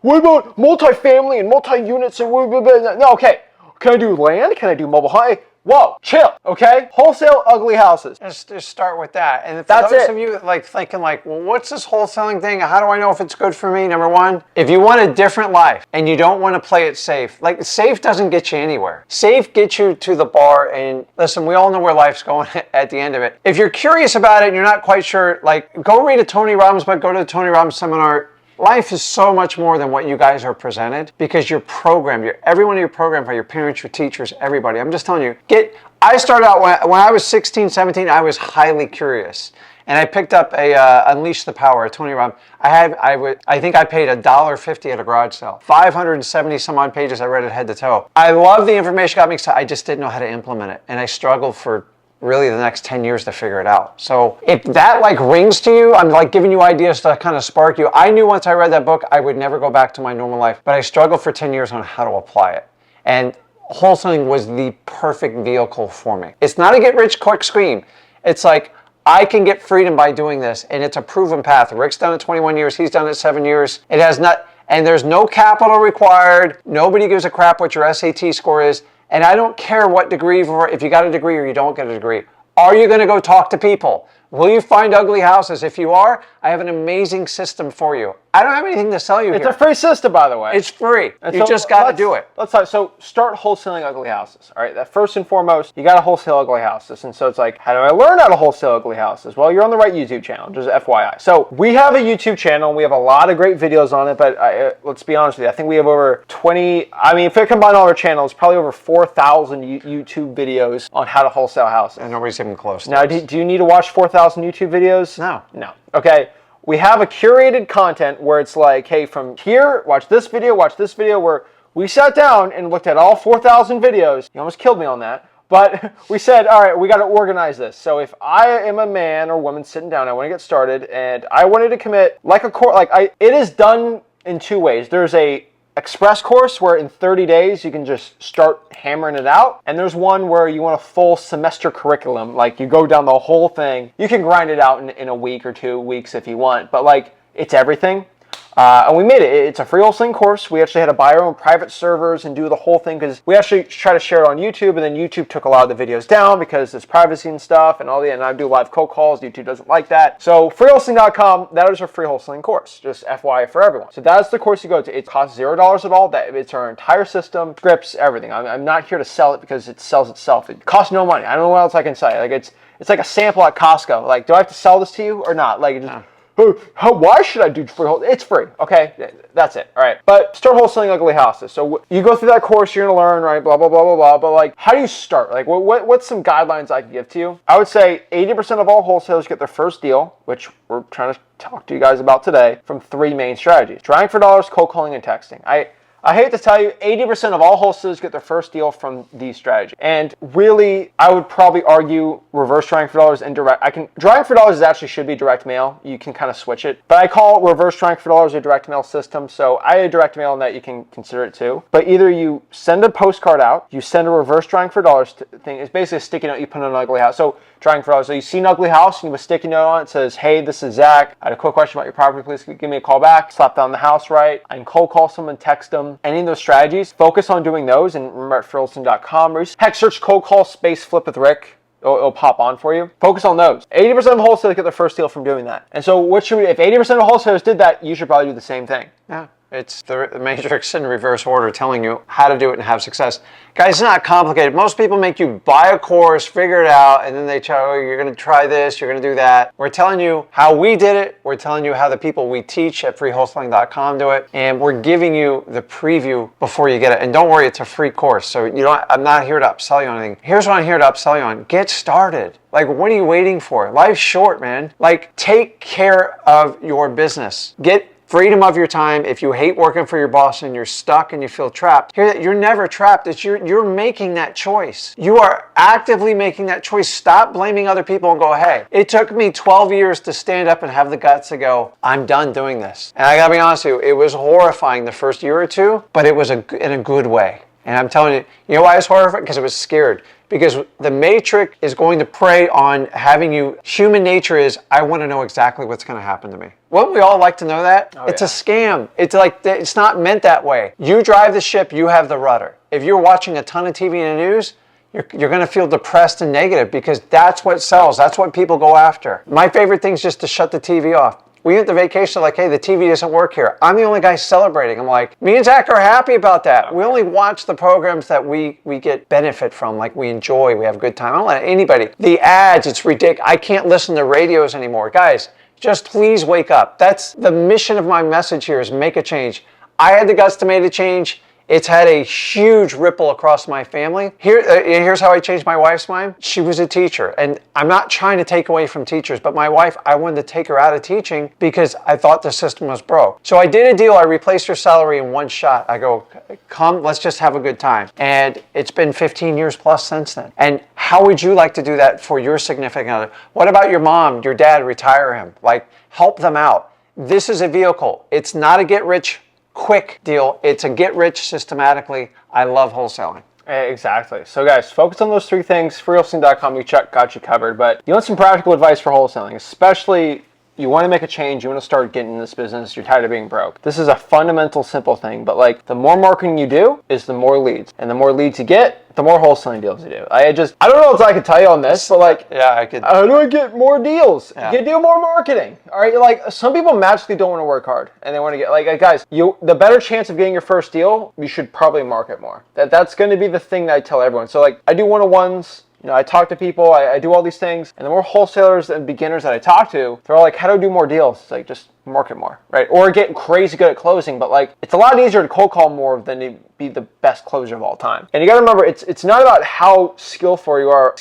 What about multifamily and multi-units? And no, okay. Can I do land? Can I do mobile home? Whoa, chill, okay? Wholesale ugly houses. Just start with that. And for That's those it. of you like thinking like, well, what's this wholesaling thing? How do I know if it's good for me? Number one, if you want a different life and you don't want to play it safe, like safe doesn't get you anywhere. Safe gets you to the bar, and listen, we all know where life's going at the end of it. If you're curious about it and you're not quite sure, like go read a Tony Robbins book, go to the Tony Robbins seminar. Life is so much more than what you guys are presented because you're programmed. Everyone you're programmed by your parents, your teachers, everybody. I'm just telling you, I started out when I was 16, 17, I was highly curious. And I picked up a Unleash the Power, a Tony Robbins. I think I paid $1.50 at a garage sale. 570 some odd pages, I read it head to toe. I love the information, got me excited. I just didn't know how to implement it. And I struggled for really the next 10 years to figure it out. So if that like rings to you, I'm like giving you ideas to kind of spark you. I knew once I read that book, I would never go back to my normal life, but I struggled for 10 years on how to apply it. And wholesaling was the perfect vehicle for me. It's not a get rich quick scheme. It's like, I can get freedom by doing this, and it's a proven path. Rick's done it 21 years, he's done it 7 years. It has not, and there's no capital required. Nobody gives a crap what your SAT score is. And I don't care what degree, if you got a degree or you don't get a degree. Are you going to go talk to people? Will you find ugly houses? If you are, I have an amazing system for you. I don't have anything to sell you here. It's a free system, by the way. It's free. You just got to do it. Let's talk. So start wholesaling ugly houses. All right. That first and foremost, you got to wholesale ugly houses. And so it's like, how do I learn how to wholesale ugly houses? Well, you're on the right YouTube channel, just FYI. So we have a YouTube channel. And we have a lot of great videos on it. But let's be honest with you. I think we have over 20. I mean, if I combine all our channels, probably over 4,000 YouTube videos on how to wholesale houses. And nobody's even close. Now, do you need to watch 4,000 YouTube videos? No. No. Okay. We have a curated content where it's like, hey, from here, watch this video, where we sat down and looked at all 4,000 videos. You almost killed me on that. But we said, all right, we got to organize this. So if I am a man or woman sitting down, I want to get started, and I wanted to commit it is done in two ways. There's a express course where in 30 days you can just start hammering it out, and there's one where you want a full semester curriculum, like you go down the whole thing. You can grind it out in a week or 2 weeks if you want, but like it's everything. And we made it. It's a free wholesaling course. We actually had to buy our own private servers and do the whole thing because we actually try to share it on YouTube, and then YouTube took a lot of the videos down because there's privacy and stuff and and I do live cold calls. YouTube doesn't like that. So freewholesaling.com, that is our free wholesaling course, just FYI for everyone. So that's the course you go to. It costs $0 at all. It's our entire system, scripts, everything. I'm not here to sell it because it sells itself. It costs no money. I don't know what else I can say. Like it's like a sample at Costco. Like, do I have to sell this to you or not? Like, just, why should I do free wholesaling? It's free, okay? That's it, all right. But start wholesaling ugly houses. So you go through that course, you're gonna learn, right, blah, blah, blah, blah, blah. But like, how do you start? Like, what's some guidelines I can give to you? I would say 80% of all wholesalers get their first deal, which we're trying to talk to you guys about today, from 3 main strategies: drawing for dollars, cold calling, and texting. I hate to tell you, 80% of all wholesalers get their first deal from these strategies. And really, I would probably argue reverse drawing for dollars and direct. Drawing for dollars should be direct mail. You can kind of switch it. But I call reverse drawing for dollars a direct mail system. So I had direct mail in that, you can consider it too. But either you send a postcard out, you send a reverse drawing for dollars thing. It's basically a sticky note you put on an ugly house. So drawing for dollars. So you see an ugly house, and you have a sticky note on it. It says, hey, this is Zach. I had a quick question about your property. Please give me a call back. Slap down the house, right? I can cold call someone, text them. Any of those strategies, focus on doing those. And remember at freewholesaling.com, heck, search cold call space flip with Rick. It'll pop on for you. Focus on those. 80% of wholesalers get their first deal from doing that. And so if 80% of wholesalers did that, you should probably do the same thing. Yeah. It's the matrix in reverse order telling you how to do it and have success. Guys, it's not complicated. Most people make you buy a course, figure it out, and then they tell you, you're going to try this, you're going to do that. We're telling you how we did it. We're telling you how the people we teach at freewholesaling.com do it. And we're giving you the preview before you get it. And don't worry, it's a free course. So I'm not here to upsell you on anything. Here's what I'm here to upsell you on. Get started. Like, what are you waiting for? Life's short, man. Like, take care of your business. Get freedom of your time. If you hate working for your boss and you're stuck and you feel trapped, you're never trapped. It's you're making that choice. You are actively making that choice. Stop blaming other people and go, hey, it took me 12 years to stand up and have the guts to go, I'm done doing this. And I gotta be honest with you, it was horrifying the first year or two, but it was in a good way. And I'm telling you, you know why it's horrifying? Because it was scared. Because the matrix is going to prey on having you, human nature is, I want to know exactly what's going to happen to me. Wouldn't we all like to know that? It's a scam. It's like, it's not meant that way. You drive the ship, you have the rudder. If you're watching a ton of TV and the news, you're going to feel depressed and negative because that's what sells. That's what people go after. My favorite thing is just to shut the TV off. We went to vacation, like, hey, the TV doesn't work here. I'm the only guy celebrating. I'm like, me and Zach are happy about that. We only watch the programs that we get benefit from, like we enjoy, we have a good time. I don't let anybody. The ads, it's ridiculous. I can't listen to radios anymore. Guys, just please wake up. That's the mission of my message here is make a change. I had the guts to make a change. It's had a huge ripple across my family. Here's how I changed my wife's mind. She was a teacher, and I'm not trying to take away from teachers, but my wife, I wanted to take her out of teaching because I thought the system was broke. So I did a deal. I replaced her salary in one shot. I go, come, let's just have a good time. And it's been 15 years plus since then. And how would you like to do that for your significant other? What about your mom, your dad, retire him? Like, help them out. This is a vehicle. It's not a get-rich quick deal. It's a get rich systematically. I love wholesaling. Exactly. So guys, focus on those three things. freewholesaling.com, got you covered. But you want some practical advice for wholesaling, especially you want to make a change, you want to start getting in this business, you're tired of being broke. This is a fundamental, simple thing, but like the more marketing you do is the more leads. And the more leads you get, the more wholesaling deals you do. I don't know what I could tell you on this, but like, how do I get more deals? Yeah. You do more marketing. All right, like some people magically don't want to work hard and they want to get like guys, the better chance of getting your first deal, you should probably market more. That's going to be the thing that I tell everyone. So like I do one-on-ones. You know, I talk to people, I do all these things, and the more wholesalers and beginners that I talk to, they're all like, how do I do more deals? It's like, just market more, right? Or get crazy good at closing, but like, it's a lot easier to cold call more than to be the best closer of all time. And you gotta remember, it's not about how skillful you are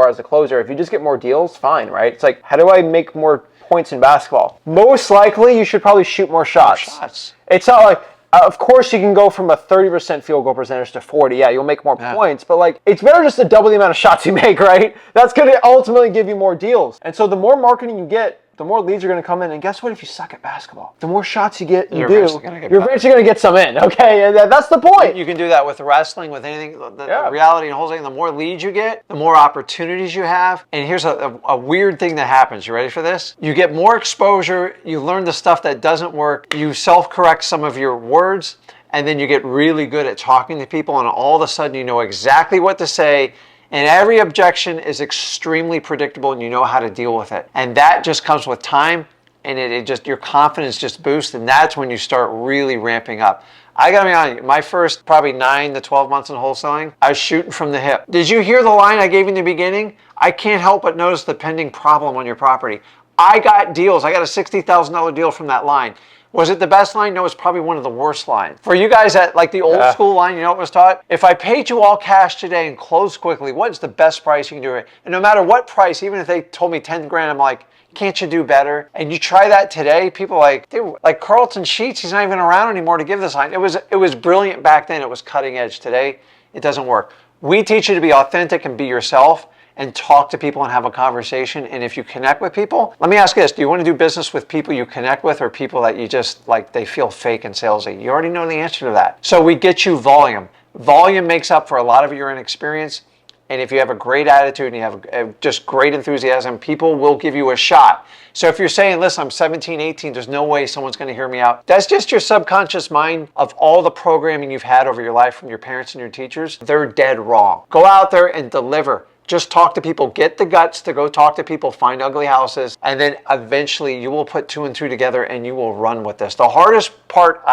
as a closer. If you just get more deals, fine, right? It's like, how do I make more points in basketball? Most likely, you should probably shoot more shots. It's not like, of course, you can go from a 30% field goal percentage to 40. Yeah, you'll make more points, but like, it's better just to double the amount of shots you make, right? That's going to ultimately give you more deals. And so the more marketing you get, the more leads are going to come in. And guess what? If you suck at basketball, the more shots you're eventually going to get some in, okay? And that's the point. You can do that with wrestling, with anything. The reality in wholesaling, the more leads you get, the more opportunities you have. And here's a weird thing that happens. You ready for this? You get more exposure. You learn the stuff that doesn't work. You self-correct some of your words. And then you get really good at talking to people. And all of a sudden, you know exactly what to say. And every objection is extremely predictable and you know how to deal with it. And that just comes with time and it just, your confidence just boosts. And that's when you start really ramping up. I gotta be honest, my first probably 9 to 12 months in wholesaling, I was shooting from the hip. Did you hear the line I gave you in the beginning? I can't help but notice the pending problem on your property. I got deals. I got a $60,000 deal from that line. Was it the best line? No, it's probably one of the worst lines. For you guys at like the old school line, you know what was taught? If I paid you all cash today and closed quickly, what's the best price you can do it? And no matter what price, even if they told me 10 grand, I'm like, can't you do better? And you try that today, people like, dude, like Carlton Sheets, he's not even around anymore to give this line. It was brilliant back then. It was cutting edge. Today, it doesn't work. We teach you to be authentic and be yourself and talk to people and have a conversation. And if you connect with people, let me ask you this, do you want to do business with people you connect with or people that you just like, they feel fake and salesy? You already know the answer to that. So we get you volume. Volume makes up for a lot of your inexperience. And if you have a great attitude and you have just great enthusiasm, people will give you a shot. So if you're saying, listen, I'm 17, 18, there's no way someone's going to hear me out. That's just your subconscious mind of all the programming you've had over your life from your parents and your teachers. They're dead wrong. Go out there and deliver. Just talk to people, get the guts to go talk to people, find ugly houses, and then eventually you will put 2 and 2 together and you will run with this. The hardest part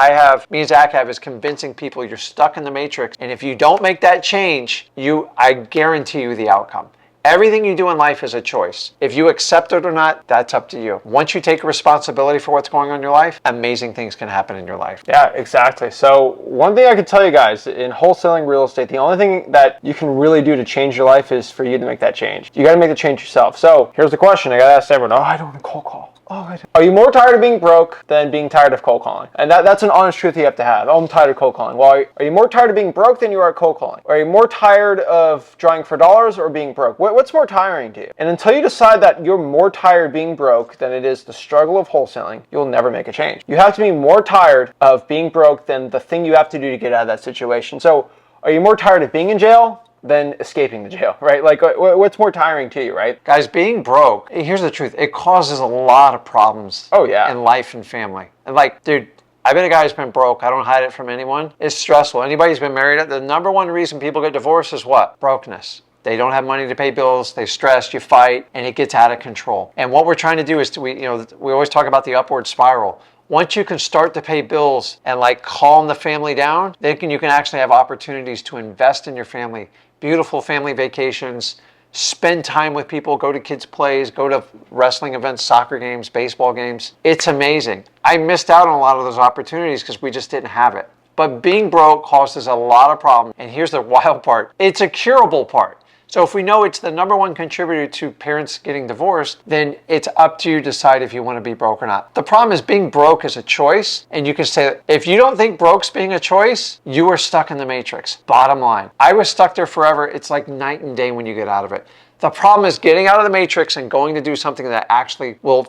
me and Zach have is convincing people you're stuck in the matrix. And if you don't make that change, I guarantee you the outcome. Everything you do in life is a choice. If you accept it or not, that's up to you. Once you take responsibility for what's going on in your life, amazing things can happen in your life. Yeah, exactly. So one thing I can tell you guys, in wholesaling real estate, the only thing that you can really do to change your life is for you to make that change. You got to make the change yourself. So here's the question. I got to ask everyone, I don't want to cold call. Are you more tired of being broke than being tired of cold calling? And that's an honest truth you have to have. I'm tired of cold calling. Well, are you more tired of being broke than you are cold calling? Are you more tired of drawing for dollars or being broke? What's more tiring to you? And until you decide that you're more tired being broke than it is the struggle of wholesaling, you'll never make a change. You have to be more tired of being broke than the thing you have to do to get out of that situation. So are you more tired of being in jail than escaping the jail, right? Like, what's more tiring to you, right? Guys, being broke, here's the truth. It causes a lot of problems in life and family. And like, dude, I've been a guy who's been broke. I don't hide it from anyone. It's stressful. Anybody who's been married, the number one reason people get divorced is what? Brokenness. They don't have money to pay bills, they stress, you fight, and it gets out of control. And what we're trying to do is, we always talk about the upward spiral. Once you can start to pay bills and like calm the family down, then you can actually have opportunities to invest in your family. Beautiful family vacations, spend time with people, go to kids' plays, go to wrestling events, soccer games, baseball games. It's amazing. I missed out on a lot of those opportunities because we just didn't have it. But being broke causes a lot of problems. And here's the wild part. It's a curable part. So if we know it's the number one contributor to parents getting divorced, then it's up to you to decide if you want to be broke or not. The problem is being broke is a choice, and you can say, if you don't think broke's being a choice, you are stuck in the matrix. Bottom line. I was stuck there forever. It's like night and day when you get out of it. The problem is getting out of the matrix and going to do something that actually will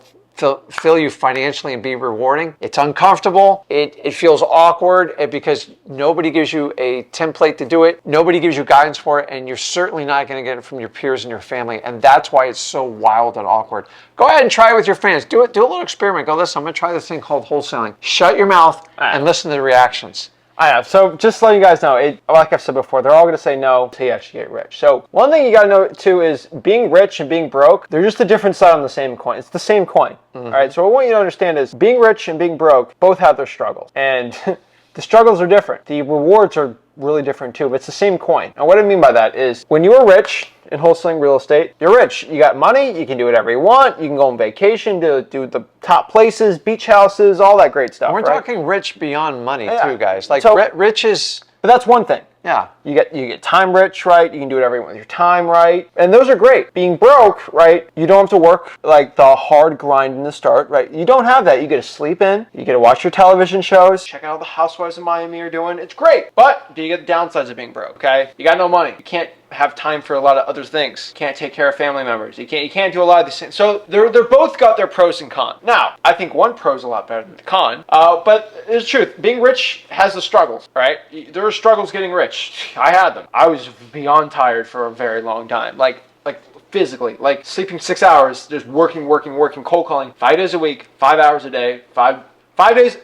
fill you financially and be rewarding. It's uncomfortable. It feels awkward because nobody gives you a template to do it. Nobody gives you guidance for it, and you're certainly not going to get it from your peers and your family. And that's why it's so wild and awkward. Go ahead and try it with your friends. Do a little experiment. Go, listen, I'm going to try this thing called wholesaling. Shut your mouth and listen to the reactions. I have. So just letting you guys know, like I've said before, they're all going to say no until you actually get rich. So one thing you got to know too is being rich and being broke, they're just a different side on the same coin. It's the same coin. All right. So what I want you to understand is being rich and being broke both have their struggles. And the struggles are different. The rewards are really different too, but it's the same coin. And what I mean by that is when you are rich in wholesaling real estate, you're rich. You got money, you can do whatever you want, you can go on vacation, do the top places, beach houses, all that great stuff. We're talking rich beyond money too, guys. Like so, rich is... But that's one thing. Yeah. You get time rich, right? You can do whatever you want with your time, right? And those are great. Being broke, right? You don't have to work like the hard grind in the start, right? You don't have that. You get to sleep in. You get to watch your television shows. Check out all the housewives in Miami are doing. It's great. But do you get the downsides of being broke, okay? You got no money. You can't have time for a lot of other things. You can't take care of family members. You can't do a lot of these things. So they're both got their pros and cons. Now, I think one pro is a lot better than the con. But it's the truth. Being rich has the struggles, right? There are struggles getting rich. I had them. I was beyond tired for a very long time. Like physically, like sleeping 6 hours, just working, cold calling 5 days a week, 5 hours a day, 5 hours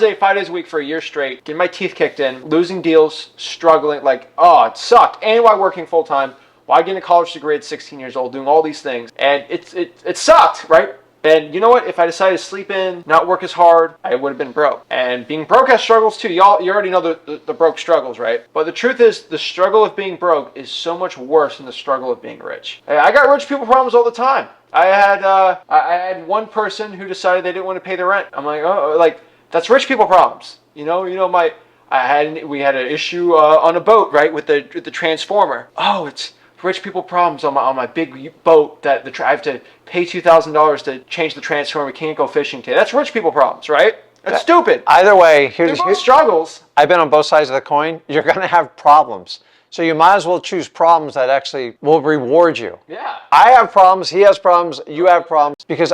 a day, 5 days a week for a year straight, getting my teeth kicked in, losing deals, struggling, it sucked. And while working full time, while getting a college degree at 16 years old, doing all these things. And it sucked, right? And you know what? If I decided to sleep in, not work as hard, I would have been broke. And being broke has struggles too. You already know the broke struggles, right? But the truth is, the struggle of being broke is so much worse than the struggle of being rich. I got rich people problems all the time. I had one person who decided they didn't want to pay the rent. I'm like, that's rich people problems. We had an issue on a boat, right, with the transformer. Oh, it's rich people problems on my big boat that I have to pay $2,000 to change the transformer. We can't go fishing today. That's rich people problems, right? That's stupid. Either way, here's struggles. I've been on both sides of the coin. You're going to have problems. So you might as well choose problems that actually will reward you. Yeah. I have problems. He has problems. You have problems. Because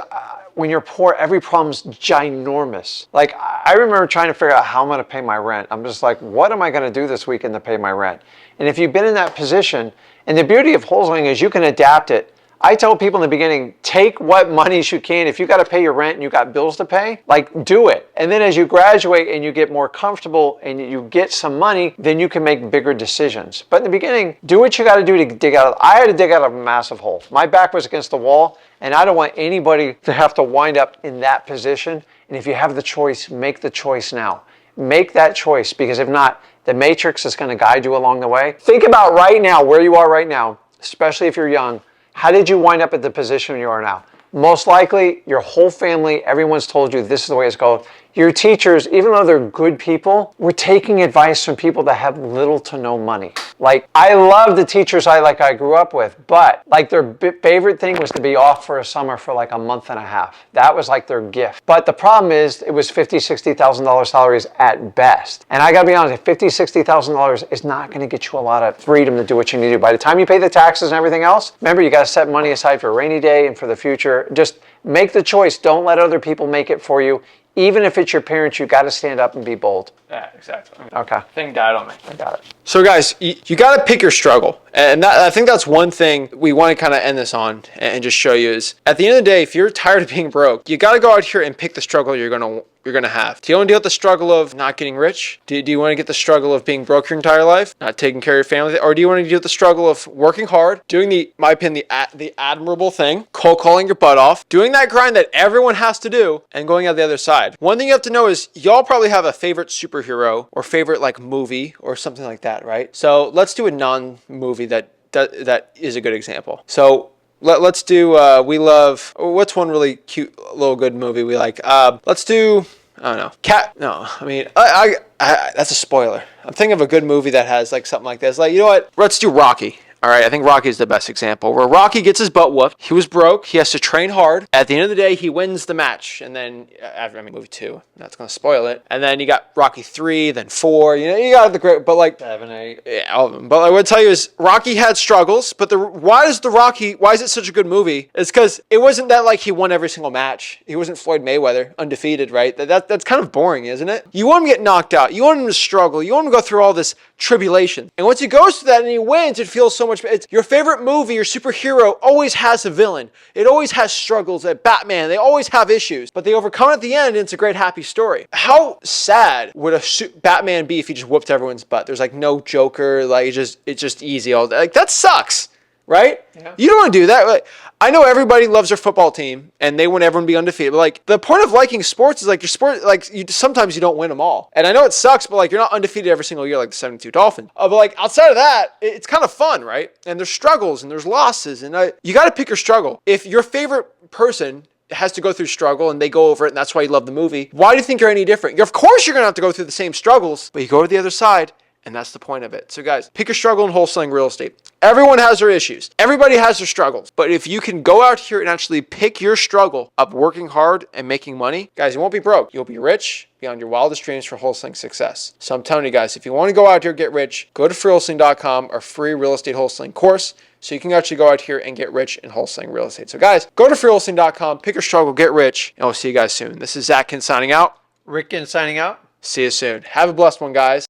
when you're poor, every problem's ginormous. Like, I remember trying to figure out how I'm going to pay my rent. I'm just like, what am I going to do this weekend to pay my rent? And if you've been in that position, and the beauty of wholesaling is you can adapt it. I tell people in the beginning, take what monies you can. If you got to pay your rent and you got bills to pay, like do it. And then as you graduate and you get more comfortable and you get some money, then you can make bigger decisions. But in the beginning, do what you got to do to dig out. I had to dig out of a massive hole. My back was against the wall, and I don't want anybody to have to wind up in that position. And if you have the choice, make the choice now. Make that choice, because if not, the matrix is going to guide you along the way. Think about right now, where you are right now, especially if you're young. How did you wind up at the position you are now? Most likely, your whole family, everyone's told you this is the way it's going. Your teachers, even though they're good people, were taking advice from people that have little to no money. Like, I love the teachers I grew up with, but like their favorite thing was to be off for a summer for like a month and a half. That was like their gift. But the problem is, it was $50,000, $60,000 salaries at best. And I gotta be honest, $50,000, $60,000 is not gonna get you a lot of freedom to do what you need to do. By the time you pay the taxes and everything else, remember, you gotta set money aside for a rainy day and for the future. Just make the choice. Don't let other people make it for you. Even if it's your parents, you got to stand up and be bold. Yeah, exactly. Okay. Thing died on me. I got it. So guys, you got to pick your struggle. And I think that's one thing we want to kind of end this on and just show you is, at the end of the day, if you're tired of being broke, you got to go out here and pick the struggle you're going to have. Do you want to deal with the struggle of not getting rich? Do you want to get the struggle of being broke your entire life, not taking care of your family? Or do you want to deal with the struggle of working hard, doing my opinion, the admirable thing, cold calling your butt off, doing that grind that everyone has to do, and going out the other side? One thing you have to know is, y'all probably have a favorite superhero or favorite like movie or something like that, right? So let's do a non-movie that is a good example. So let's do, we love, what's one really cute little good movie we like? Let's do, I don't know, no, I mean, I that's a spoiler. I'm thinking of a good movie that has like something like this. Like, you know what? Let's do Rocky. All right, I think Rocky is the best example, where Rocky gets his butt whooped. He was broke. He has to train hard. At the end of the day, he wins the match. And then, movie 2, that's going to spoil it. And then you got Rocky 3, then 4. You know, you got the great, but like 7, 8. Yeah, all of them. But I would tell you is, Rocky had struggles. But why is it such a good movie? It's because it wasn't that like he won every single match. He wasn't Floyd Mayweather, undefeated, right? That's kind of boring, isn't it? You want him to get knocked out. You want him to struggle. You want him to go through all this tribulation. And once he goes through that and he wins, it feels so much. It's your favorite movie, your superhero always has a villain. It always has struggles. Like Batman, they always have issues, but they overcome at the end, and it's a great happy story. How sad would Batman be if he just whooped everyone's butt? There's like no Joker, like it's just easy all day. Like, that sucks, right? Yeah. You don't want to do that. Like, I know everybody loves their football team and they want everyone to be undefeated. But like, the point of liking sports is like, your sport, like, sometimes you don't win them all. And I know it sucks, but like, you're not undefeated every single year like the 72 Dolphins. But like, outside of that, it's kind of fun, right? And there's struggles and there's losses, and you got to pick your struggle. If your favorite person has to go through struggle and they go over it, and that's why you love the movie, why do you think you're any different? Of course you're going to have to go through the same struggles, but you go to the other side. And that's the point of it. So guys, pick your struggle in wholesaling real estate. Everyone has their issues. Everybody has their struggles. But if you can go out here and actually pick your struggle of working hard and making money, guys, you won't be broke. You'll be rich beyond your wildest dreams for wholesaling success. So I'm telling you guys, if you want to go out here and get rich, go to freewholesaling.com, our free real estate wholesaling course, so you can actually go out here and get rich in wholesaling real estate. So guys, go to freewholesaling.com, pick your struggle, get rich, and we'll see you guys soon. This is Zach Ginn signing out. Rick Ginn signing out. See you soon. Have a blessed one, guys.